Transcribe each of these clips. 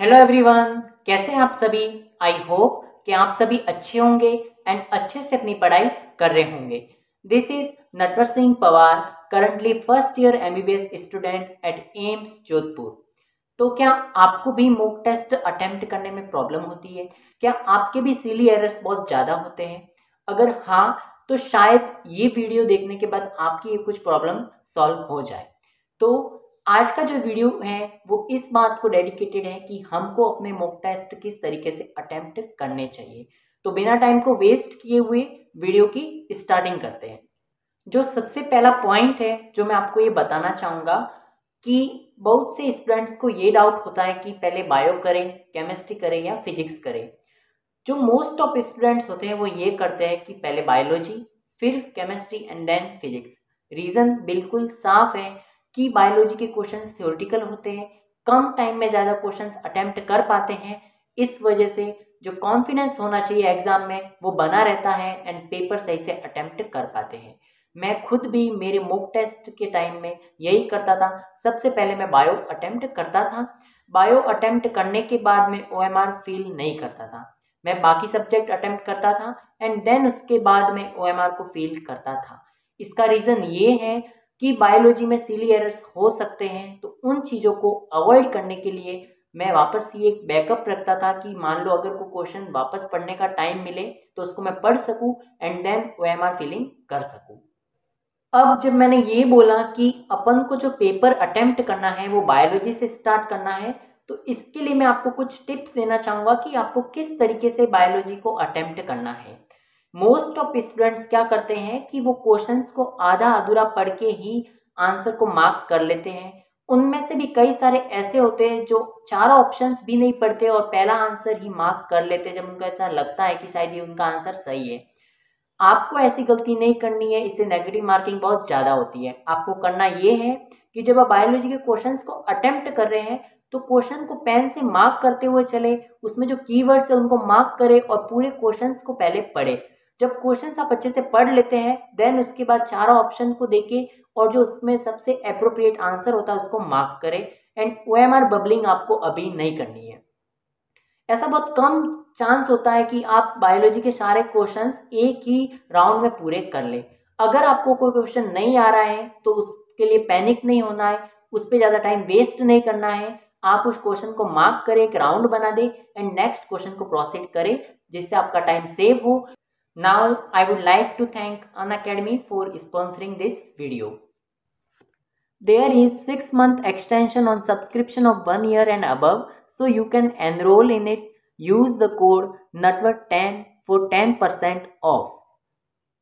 Hello everyone, कैसे हैं आप सभी। आई होप कि आप सभी अच्छे होंगे एंड अच्छे से अपनी पढ़ाई कर रहे होंगे। This is Natwar Singh Pawar, currently first year MBBS student at AIIMS Jodhpur. तो क्या आपको भी मॉक टेस्ट अटेम्प्ट करने में प्रॉब्लम होती है? क्या आपके भी सिली एरर्स बहुत ज़्यादा होते हैं? अगर हाँ, तो शायद ये वीडियो देखने के बाद आपकी ये कुछ प्रॉब्लम सॉल्व हो जाए। तो आज का जो वीडियो है वो इस बात को डेडिकेटेड है कि हमको अपने मॉक टेस्ट किस तरीके से अटेम्प्ट करने चाहिए। तो बिना टाइम को वेस्ट किए हुए वीडियो की स्टार्टिंग करते हैं। जो सबसे पहला पॉइंट है जो मैं आपको ये बताना चाहूँगा कि बहुत से स्टूडेंट्स को ये डाउट होता है कि पहले बायो करें, केमिस्ट्री करें या फिजिक्स करें। जो मोस्ट ऑफ स्टूडेंट्स होते हैं वो ये करते हैं कि पहले बायोलॉजी, फिर chemistry and then physics. Reason बिल्कुल साफ है कि बायोलॉजी के क्वेश्चंस थ्योरेटिकल होते हैं, कम टाइम में ज़्यादा क्वेश्चंस अटेम्प्ट कर पाते हैं। इस वजह से जो कॉन्फिडेंस होना चाहिए एग्जाम में वो बना रहता है एंड पेपर सही से अटेम्प्ट कर पाते हैं। मैं खुद भी मेरे मॉक टेस्ट के टाइम में यही करता था। सबसे पहले मैं बायो अटेम्प्ट करता था। बायो अटेम्प्ट करने के बाद मैं ओएमआर फील नहीं करता था। मैं बाकी सब्जेक्ट अटेम्प्ट करता था एंड देन उसके बाद में ओएमआर को फील करता था। इसका रीज़न ये है कि बायोलॉजी में सिली एरर्स हो सकते हैं, तो उन चीज़ों को अवॉइड करने के लिए मैं वापस ये एक बैकअप रखता था कि मान लो अगर कोई क्वेश्चन वापस पढ़ने का टाइम मिले तो उसको मैं पढ़ सकूं एंड देन ओएमआर फीलिंग कर सकूं। अब जब मैंने ये बोला कि अपन को जो पेपर अटेम्प्ट करना है वो बायोलॉजी से स्टार्ट करना है, तो इसके लिए मैं आपको कुछ टिप्स देना चाहूँगा कि आपको किस तरीके से बायोलॉजी को अटेम्प्ट करना है। मोस्ट ऑफ स्टूडेंट्स क्या करते हैं कि वो क्वेश्चंस को आधा अधूरा पढ़ के ही आंसर को मार्क कर लेते हैं। उनमें से भी कई सारे ऐसे होते हैं जो चारों ऑप्शंस भी नहीं पढ़ते और पहला आंसर ही मार्क कर लेते हैं जब उनको ऐसा लगता है कि शायद ये उनका आंसर सही है। आपको ऐसी गलती नहीं करनी है, इससे नेगेटिव मार्किंग बहुत ज़्यादा होती है। आपको करना ये है कि जब आप बायोलॉजी के क्वेश्चंस को अटेम्प्ट कर रहे हैं तो क्वेश्चन को पेन से मार्क करते हुए चले, उसमें जो कीवर्ड्स है उनको मार्क करें और पूरे क्वेश्चंस को पहले पढ़े। जब क्वेश्चंस आप अच्छे से पढ़ लेते हैं देन उसके बाद चारों ऑप्शन को देखें और जो उसमें सबसे अप्रोप्रिएट आंसर होता है उसको मार्क करें एंड ओएमआर बबलिंग आपको अभी नहीं करनी है। ऐसा बहुत कम चांस होता है कि आप बायोलॉजी के सारे क्वेश्चंस एक ही राउंड में पूरे कर लें। अगर आपको कोई क्वेश्चन नहीं आ रहा है तो उसके लिए पैनिक नहीं होना है, उस पर ज़्यादा टाइम वेस्ट नहीं करना है। आप उस क्वेश्चन को मार्क करें, एक राउंड बना दें एंड नेक्स्ट क्वेश्चन को प्रोसीड करें जिससे आपका टाइम सेव हो। Now I would like to thank Unacademy for sponsoring this video. There is 6 month extension on subscription of 1 year and above, so you can enroll in it. Use the code NUTWORK10 for 10% off.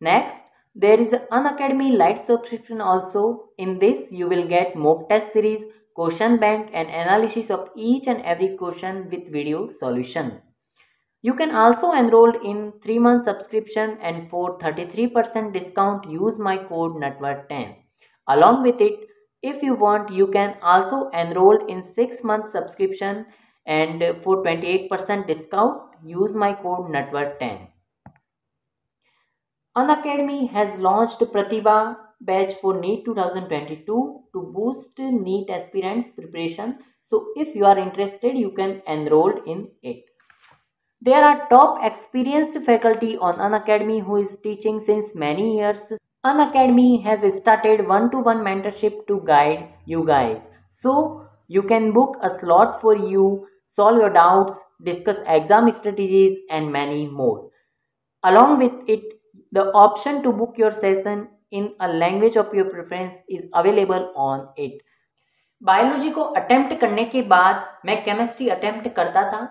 Next, there is an Unacademy Lite subscription also. In this, you will get mock test series, question bank and analysis of each and every question with video solution. You can also enroll in 3 month subscription and for 33% discount use my code NUTWORK10. Along with it, if you want, you can also enroll in 6 month subscription and for 28% discount use my code NUTWORK10. Unacademy has launched Pratibha batch for NEET 2022 to boost NEET aspirants preparation. So if you are interested, you can enroll in it. There are top experienced faculty on Unacademy who is teaching since many years. Unacademy has started one-to-one mentorship to guide you guys. So you can book a slot for you, solve your doubts, discuss exam strategies and many more. Along with it, the option to book your session in a language of your preference is available on it. Biology को attempt करने के बाद मैं chemistry attempt करता था,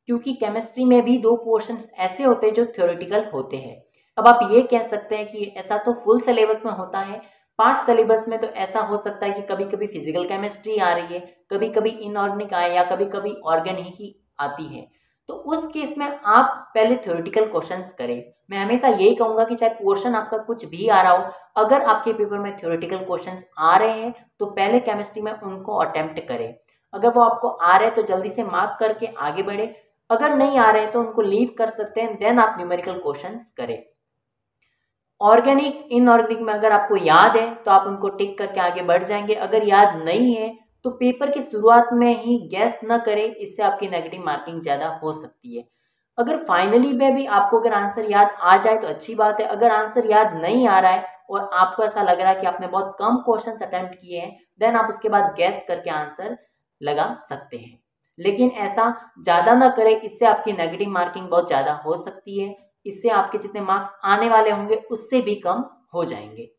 क्योंकि chemistry में भी 2 पोर्शंस ऐसे होते हैं जो थ्योरेटिकल होते हैं। अब आप ये कह सकते हैं कि ऐसा तो फुल सिलेबस में होता है, पार्ट सिलेबस में तो ऐसा हो सकता है कि कभी कभी फिजिकल केमिस्ट्री आ रही है, कभी कभी इनऑर्गेनिक आए या कभी कभी ऑर्गेनिक ही आती है। तो उस केस में आप पहले थ्योरेटिकल क्वेश्चंस करें। मैं हमेशा यही कहूँगा कि चाहे पोर्शन आपका कुछ भी आ रहा हो, अगर आपके पेपर में थ्योरेटिकल क्वेश्चंस आ रहे हैं तो पहले केमिस्ट्री में उनको अटेम्प्ट करें। अगर वो आपको आ रहे हैं तो जल्दी से मार्क करके आगे बढ़े, अगर नहीं आ रहे हैं तो उनको लीव कर सकते हैं, देन आप न्यूमेरिकल क्वेश्चंस करें। ऑर्गेनिक इनऑर्गेनिक में अगर आपको याद है तो आप उनको टिक करके आगे बढ़ जाएंगे, अगर याद नहीं है तो पेपर की शुरुआत में ही गैस न करें, इससे आपकी नेगेटिव मार्किंग ज़्यादा हो सकती है। अगर फाइनली में भी आपको अगर आंसर याद आ जाए तो अच्छी बात है, अगर आंसर याद नहीं आ रहा है और आपको ऐसा लग रहा है कि आपने बहुत कम क्वेश्चंस अटेम्प्ट किए हैं, देन आप उसके बाद गैस करके आंसर लगा सकते हैं। लेकिन ऐसा ज़्यादा ना करें, इससे आपकी नेगेटिव मार्किंग बहुत ज़्यादा हो सकती है, इससे आपके जितने मार्क्स आने वाले होंगे उससे भी कम हो जाएंगे।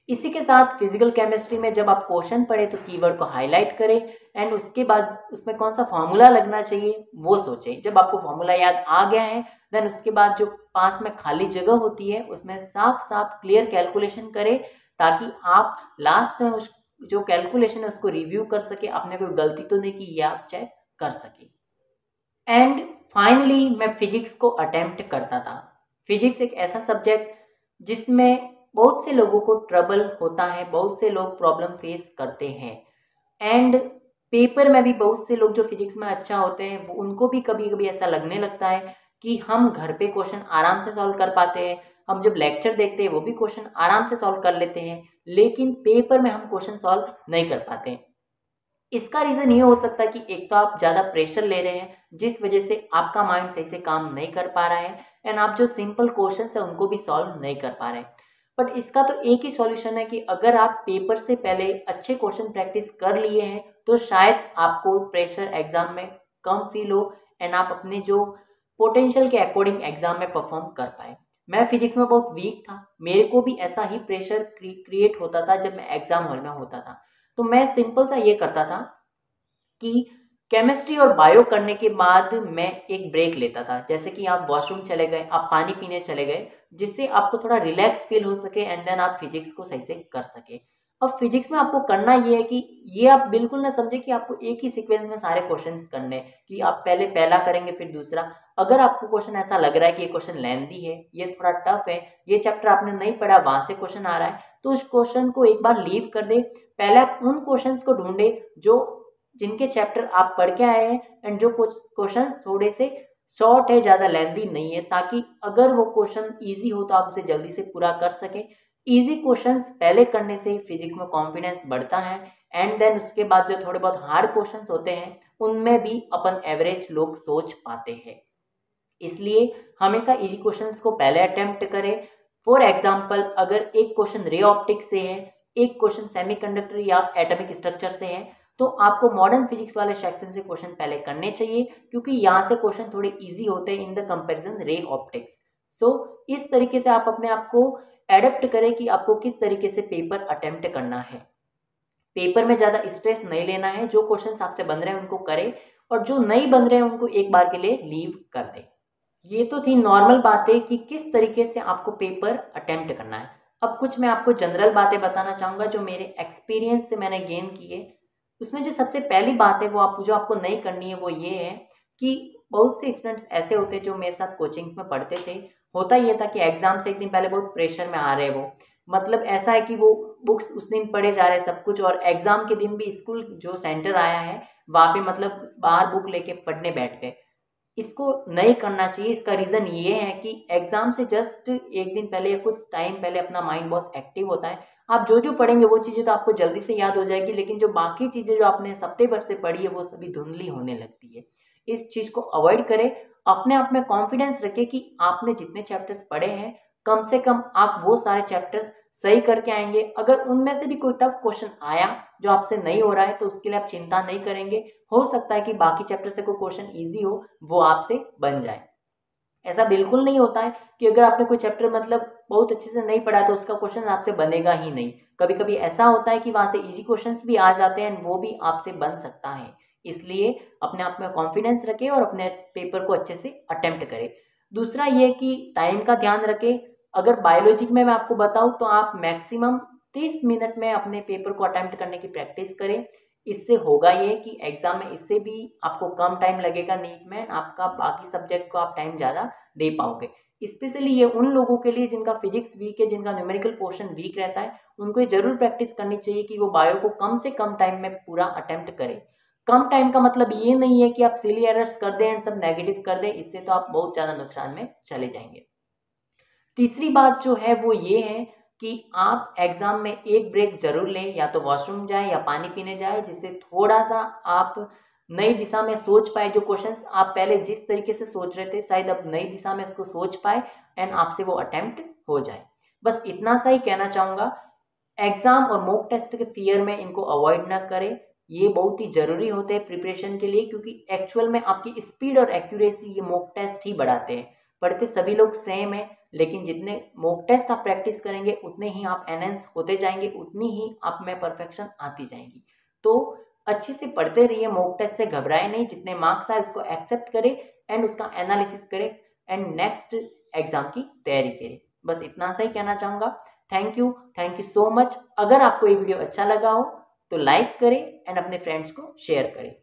इसी के साथ फिजिकल केमिस्ट्री में जब आप क्वेश्चन पढ़े तो कीवर्ड को हाईलाइट करें एंड उसके बाद उसमें कौन सा फॉर्मूला लगना चाहिए वो सोचें। जब आपको फॉर्मूला याद आ गया है देन उसके बाद जो पास में खाली जगह होती है उसमें साफ साफ क्लियर कैलकुलेशन करें, ताकि आप लास्ट में उस जो कैलकुलेशन है उसको रिव्यू कर सके, आपने कोई गलती तो नहीं की ये आप चेक कर सके। एंड फाइनली मैं फिजिक्स को अटेम्प्ट करता था। फिजिक्स एक ऐसा सब्जेक्ट जिसमें बहुत से लोगों को ट्रबल होता है, बहुत से लोग प्रॉब्लम फेस करते हैं एंड पेपर में भी बहुत से लोग जो फिजिक्स में अच्छा होते हैं वो उनको भी कभी कभी ऐसा लगने लगता है कि हम घर पे क्वेश्चन आराम से सॉल्व कर पाते हैं, हम जब लेक्चर देखते हैं वो भी क्वेश्चन आराम से सॉल्व कर लेते हैं, लेकिन पेपर में हम क्वेश्चन सॉल्व नहीं कर पाते हैं। इसका रीज़न ये हो सकता है कि एक तो आप ज़्यादा प्रेशर ले रहे हैं जिस वजह से आपका माइंड सही से काम नहीं कर पा रहा है एंड आप जो सिंपल क्वेश्चंस है उनको भी सॉल्व नहीं कर पा रहे हैं। बट इसका तो एक ही सॉल्यूशन है कि अगर आप पेपर से पहले अच्छे क्वेश्चन प्रैक्टिस कर लिए हैं तो शायद आपको प्रेशर एग्जाम में कम फील हो एंड आप अपने जो पोटेंशियल के अकॉर्डिंग एग्जाम में परफॉर्म कर पाए। मैं फिजिक्स में बहुत वीक था, मेरे को भी ऐसा ही प्रेशर क्रिएट होता था जब मैं एग्जाम हॉल में होता था। तो मैं सिंपल सा ये करता था कि केमिस्ट्री और बायो करने के बाद मैं एक ब्रेक लेता था, जैसे कि आप वॉशरूम चले गए, आप पानी पीने चले गए, जिससे आपको थोड़ा रिलैक्स फील हो सके एंड देन आप फिजिक्स को सही से कर सके। अब फिजिक्स में आपको करना ये है कि ये आप बिल्कुल ना समझे कि आपको एक ही सीक्वेंस में सारे क्वेश्चंस करने हैं, कि आप पहले पहला करेंगे फिर दूसरा। अगर आपको क्वेश्चन ऐसा लग रहा है कि ये क्वेश्चन लेंथी है, ये थोड़ा टफ है, ये चैप्टर आपने नहीं पढ़ा, वहां से क्वेश्चन आ रहा है, तो उस क्वेश्चन को एक बार लीव कर दे। पहले आप उन क्वेश्चंस को ढूंढे जो जिनके चैप्टर आप पढ़ के आए हैं एंड जो कुछ क्वेश्चंस थोड़े से शॉर्ट है, ज़्यादा लेंथी नहीं है, ताकि अगर वो क्वेश्चन इजी हो तो आप उसे जल्दी से पूरा कर सकें। इजी क्वेश्चंस पहले करने से फिजिक्स में कॉन्फिडेंस बढ़ता है एंड देन उसके बाद जो थोड़े बहुत हार्ड क्वेश्चंस होते हैं उनमें भी अपन एवरेज लोग सोच पाते हैं। इसलिए हमेशा इजी क्वेश्चंस को पहले अटेम्प्ट करें। फॉर एग्जाम्पल, अगर एक क्वेश्चन रे ऑप्टिक्स से है, एक क्वेश्चन सेमीकंडक्टर या एटॉमिक स्ट्रक्चर से है, तो आपको मॉडर्न फिजिक्स वाले सेक्शन से क्वेश्चन पहले करने चाहिए, क्योंकि यहाँ से क्वेश्चन थोड़े इजी होते हैं in the comparison ray optics. So इस तरीके से आप अपने आप को एडेप्ट करें कि आपको किस तरीके से पेपर अटेम्प्ट करना है। पेपर में ज़्यादा स्ट्रेस नहीं लेना है, जो क्वेश्चन आपसे बन रहे हैं उनको करें और जो नहीं बन रहे हैं उनको एक बार के लिए लीव कर दें। ये तो थी नॉर्मल बातें कि किस तरीके से आपको पेपर अटेम्प्ट करना है। अब कुछ मैं आपको जनरल बातें बताना चाहूँगा जो मेरे एक्सपीरियंस से मैंने गेन की है। उसमें जो सबसे पहली बात है वो जो आपको नहीं करनी है वो ये है कि बहुत से स्टूडेंट्स ऐसे होते हैं जो मेरे साथ कोचिंग्स में पढ़ते थे। होता ये था कि एग्जाम से एक दिन पहले बहुत प्रेशर में आ रहे हैं, वो मतलब ऐसा है कि वो बुक्स उस दिन पढ़े जा रहे हैं सब कुछ, और एग्जाम के दिन भी स्कूल जो सेंटर आया है वहाँ पे मतलब बाहर बुक लेके पढ़ने बैठ गए। इसको नहीं करना चाहिए। इसका रीज़न ये है कि एग्ज़ाम से जस्ट एक दिन पहले या कुछ टाइम पहले अपना माइंड बहुत एक्टिव होता है। आप जो जो पढ़ेंगे वो चीज़ें तो आपको जल्दी से याद हो जाएगी, लेकिन जो बाकी चीज़ें जो आपने हफ्ते भर से पढ़ी है वो सभी धुंधली होने लगती है। इस चीज़ को अवॉइड करें। अपने आप में कॉन्फिडेंस रखें कि आपने जितने चैप्टर्स पढ़े हैं कम से कम आप वो सारे चैप्टर्स सही करके आएंगे। अगर उनमें से भी कोई टफ क्वेश्चन आया जो आपसे नहीं हो रहा है तो उसके लिए आप चिंता नहीं करेंगे। हो सकता है कि बाकी चैप्टर से कोई क्वेश्चन इजी हो, वो आपसे बन जाए। ऐसा बिल्कुल नहीं होता है कि अगर आपने कोई चैप्टर मतलब बहुत अच्छे से नहीं पढ़ा तो उसका क्वेश्चन आपसे बनेगा ही नहीं। कभी कभी ऐसा होता है कि वहाँ से इजी क्वेश्चंस भी आ जाते हैं, वो भी आपसे बन सकता है। इसलिए अपने आप में कॉन्फिडेंस रखें और अपने पेपर को अच्छे से अटेम्प्ट करें। दूसरा ये कि टाइम का ध्यान रखें। अगर बायोलॉजी में मैं आपको बताऊं तो आप मैक्सिमम 30 मिनट में अपने पेपर को अटेम्प्ट करने की प्रैक्टिस करें। इससे होगा ये कि एग्जाम में इससे भी आपको कम टाइम लगेगा, नीट में आपका बाकी सब्जेक्ट को आप टाइम ज़्यादा दे पाओगे। स्पेशली ये उन लोगों के लिए जिनका फिजिक्स वीक है, जिनका न्यूमेरिकल पोर्शन वीक रहता है, उनको ये जरूर प्रैक्टिस करनी चाहिए कि वो बायो को कम से कम टाइम में पूरा अटेम्प्ट करें। कम टाइम का मतलब ये नहीं है कि आप सिली एरर्स कर दें एंड सब नेगेटिव कर दें, इससे तो आप बहुत ज़्यादा नुकसान में चले जाएंगे। तीसरी बात जो है वो ये है कि आप एग्ज़ाम में एक ब्रेक ज़रूर लें, या तो वॉशरूम जाए या पानी पीने जाए, जिससे थोड़ा सा आप नई दिशा में सोच पाए। जो क्वेश्चंस आप पहले जिस तरीके से सोच रहे थे, शायद अब नई दिशा में उसको सोच पाए एंड आपसे वो अटेम्प्ट हो जाए। बस इतना सा ही कहना चाहूँगा। एग्ज़ाम और मॉक टेस्ट के फियर में इनको अवॉइड ना करें। ये बहुत ही ज़रूरी होते हैं प्रिपरेशन के लिए, क्योंकि एक्चुअल में आपकी स्पीड और एक्यूरेसी ये मॉक टेस्ट ही बढ़ाते हैं। पढ़ते सभी लोग सेम है, लेकिन जितने मॉक टेस्ट आप प्रैक्टिस करेंगे उतने ही आप एनहेंस होते जाएंगे, उतनी ही आप में परफेक्शन आती जाएंगी। तो अच्छे से पढ़ते रहिए, मॉक टेस्ट से घबराए नहीं, जितने मार्क्स आए उसको एक्सेप्ट करें एंड उसका एनालिसिस करें एंड नेक्स्ट एग्जाम की तैयारी करें। बस इतना सा ही कहना चाहूँगा। Thank you so much. अगर आपको ये वीडियो अच्छा लगा हो तो लाइक करें एंड अपने फ्रेंड्स को शेयर करें।